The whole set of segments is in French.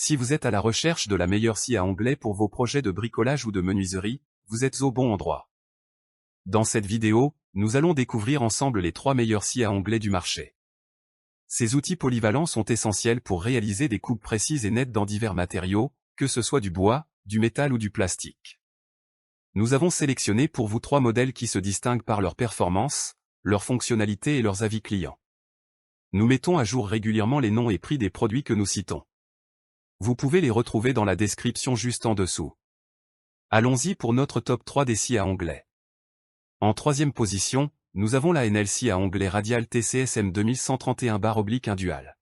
Si vous êtes à la recherche de la meilleure scie à onglet pour vos projets de bricolage ou de menuiserie, vous êtes au bon endroit. Dans cette vidéo, nous allons découvrir ensemble les 3 meilleures scies à onglet du marché. Ces outils polyvalents sont essentiels pour réaliser des coupes précises et nettes dans divers matériaux, que ce soit du bois, du métal ou du plastique. Nous avons sélectionné pour vous 3 modèles qui se distinguent par leur performance, leur fonctionnalité et leurs avis clients. Nous mettons à jour régulièrement les noms et prix des produits que nous citons. Vous pouvez les retrouver dans la description juste en dessous. Allons-y pour notre top 3 des scies à onglet. En 3e position, nous avons la Enel scie à onglet radial TCSM 2131/Indual.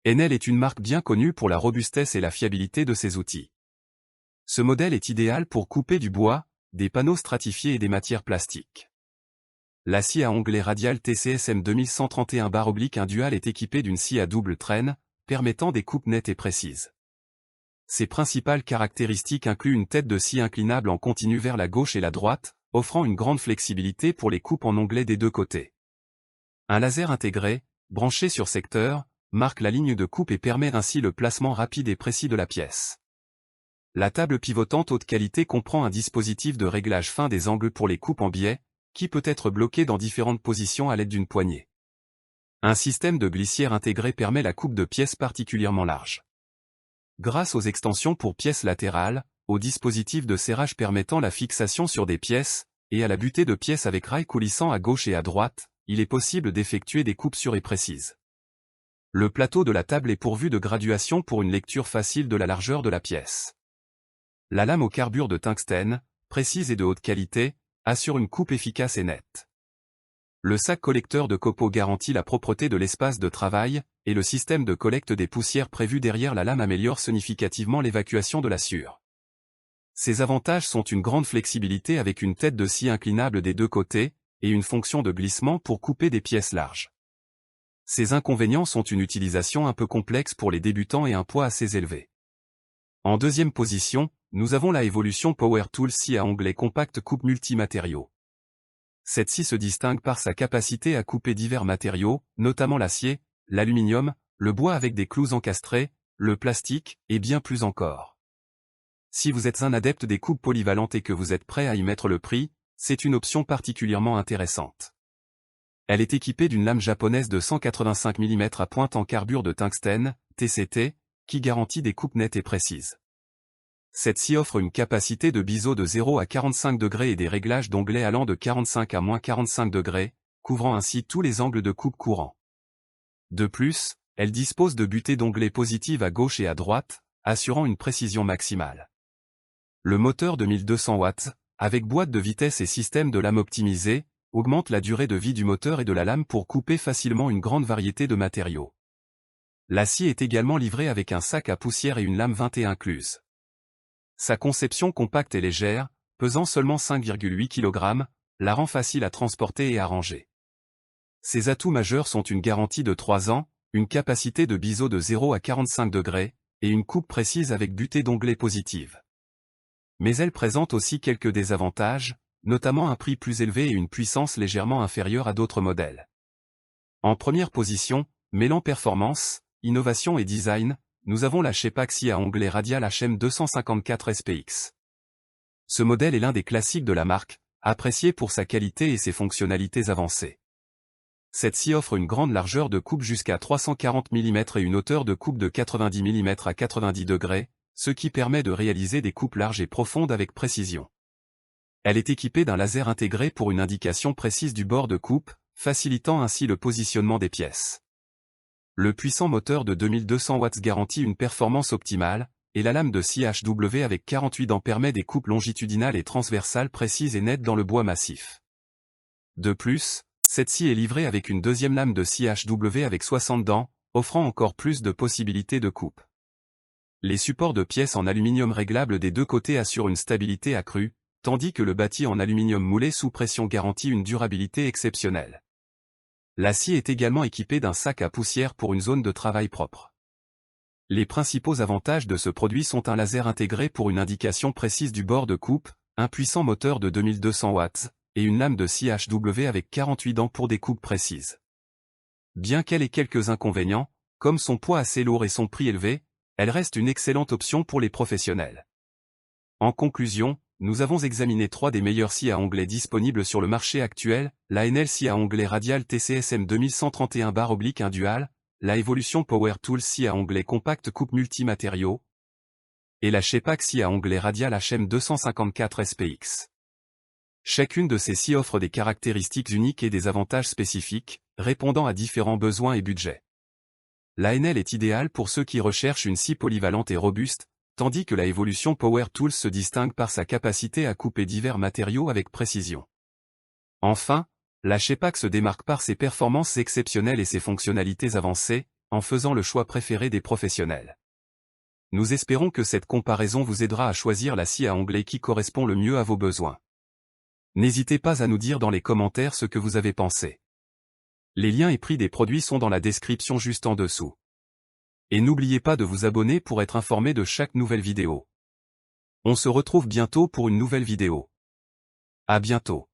Enel est une marque bien connue pour la robustesse et la fiabilité de ses outils. Ce modèle est idéal pour couper du bois, des panneaux stratifiés et des matières plastiques. La scie à onglet radial TCSM 2131/Indual est équipée d'une scie à double traîne, permettant des coupes nettes et précises. Ses principales caractéristiques incluent une tête de scie inclinable en continu vers la gauche et la droite, offrant une grande flexibilité pour les coupes en onglet des deux côtés. Un laser intégré, branché sur secteur, marque la ligne de coupe et permet ainsi le placement rapide et précis de la pièce. La table pivotante haute qualité comprend un dispositif de réglage fin des angles pour les coupes en biais, qui peut être bloqué dans différentes positions à l'aide d'une poignée. Un système de glissière intégré permet la coupe de pièces particulièrement larges. Grâce aux extensions pour pièces latérales, au dispositif de serrage permettant la fixation sur des pièces, et à la butée de pièces avec rail coulissant à gauche et à droite, il est possible d'effectuer des coupes sûres et précises. Le plateau de la table est pourvu de graduations pour une lecture facile de la largeur de la pièce. La lame au carbure de tungstène, précise et de haute qualité, assure une coupe efficace et nette. Le sac collecteur de copeaux garantit la propreté de l'espace de travail, et le système de collecte des poussières prévu derrière la lame améliore significativement l'évacuation de la sueur. Ces avantages sont une grande flexibilité avec une tête de scie inclinable des deux côtés, et une fonction de glissement pour couper des pièces larges. Ces inconvénients sont une utilisation un peu complexe pour les débutants et un poids assez élevé. En 2e position, nous avons la Evolution Power Tool scie à onglet compact coupe multimatériaux. Cette scie se distingue par sa capacité à couper divers matériaux, notamment l'acier, l'aluminium, le bois avec des clous encastrés, le plastique, et bien plus encore. Si vous êtes un adepte des coupes polyvalentes et que vous êtes prêt à y mettre le prix, c'est une option particulièrement intéressante. Elle est équipée d'une lame japonaise de 185 mm à pointe en carbure de tungstène, TCT, qui garantit des coupes nettes et précises. Cette scie offre une capacité de biseau de 0 à 45 degrés et des réglages d'onglets allant de 45 à -45 degrés, couvrant ainsi tous les angles de coupe courants. De plus, elle dispose de butées d'onglets positives à gauche et à droite, assurant une précision maximale. Le moteur de 1200 watts, avec boîte de vitesse et système de lame optimisé, augmente la durée de vie du moteur et de la lame pour couper facilement une grande variété de matériaux. La scie est également livrée avec un sac à poussière et une lame 21 incluse. Sa conception compacte et légère, pesant seulement 5,8 kg, la rend facile à transporter et à ranger. Ses atouts majeurs sont une garantie de 3 ans, une capacité de biseau de 0 à 45 degrés, et une coupe précise avec butée d'onglets positive. Mais elle présente aussi quelques désavantages, notamment un prix plus élevé et une puissance légèrement inférieure à d'autres modèles. En première position, mêlant performance, innovation et design, nous avons la Shepak scie à onglet radial HM 254 SPX. Ce modèle est l'un des classiques de la marque, apprécié pour sa qualité et ses fonctionnalités avancées. Cette scie offre une grande largeur de coupe jusqu'à 340 mm et une hauteur de coupe de 90 mm à 90 degrés, ce qui permet de réaliser des coupes larges et profondes avec précision. Elle est équipée d'un laser intégré pour une indication précise du bord de coupe, facilitant ainsi le positionnement des pièces. Le puissant moteur de 2200 watts garantit une performance optimale, et la lame de scie HW avec 48 dents permet des coupes longitudinales et transversales précises et nettes dans le bois massif. De plus, cette scie est livrée avec une deuxième lame de scie HW avec 60 dents, offrant encore plus de possibilités de coupe. Les supports de pièces en aluminium réglables des deux côtés assurent une stabilité accrue, tandis que le bâti en aluminium moulé sous pression garantit une durabilité exceptionnelle. La scie est également équipée d'un sac à poussière pour une zone de travail propre. Les principaux avantages de ce produit sont un laser intégré pour une indication précise du bord de coupe, un puissant moteur de 2200 watts, et une lame de scie HW avec 48 dents pour des coupes précises. Bien qu'elle ait quelques inconvénients, comme son poids assez lourd et son prix élevé, Elle reste une excellente option pour les professionnels. En conclusion, nous avons examiné 3 des meilleurs scies à onglets disponibles sur le marché actuel, la Enel scie à onglet radial TCSM 2131/1 dual, la Evolution Power Tools scie à onglet compact coupe multimatériaux, et la Shepak scie à onglet radial HM 254 SPX. Chacune de ces scies offre des caractéristiques uniques et des avantages spécifiques, répondant à différents besoins et budgets. La Enel est idéale pour ceux qui recherchent une scie polyvalente et robuste, tandis que la Evolution Power Tools se distingue par sa capacité à couper divers matériaux avec précision. Enfin, la Shepak se démarque par ses performances exceptionnelles et ses fonctionnalités avancées, en faisant le choix préféré des professionnels. Nous espérons que cette comparaison vous aidera à choisir la scie à onglet qui correspond le mieux à vos besoins. N'hésitez pas à nous dire dans les commentaires ce que vous avez pensé. Les liens et prix des produits sont dans la description juste en dessous. Et n'oubliez pas de vous abonner pour être informé de chaque nouvelle vidéo. On se retrouve bientôt pour une nouvelle vidéo. À bientôt.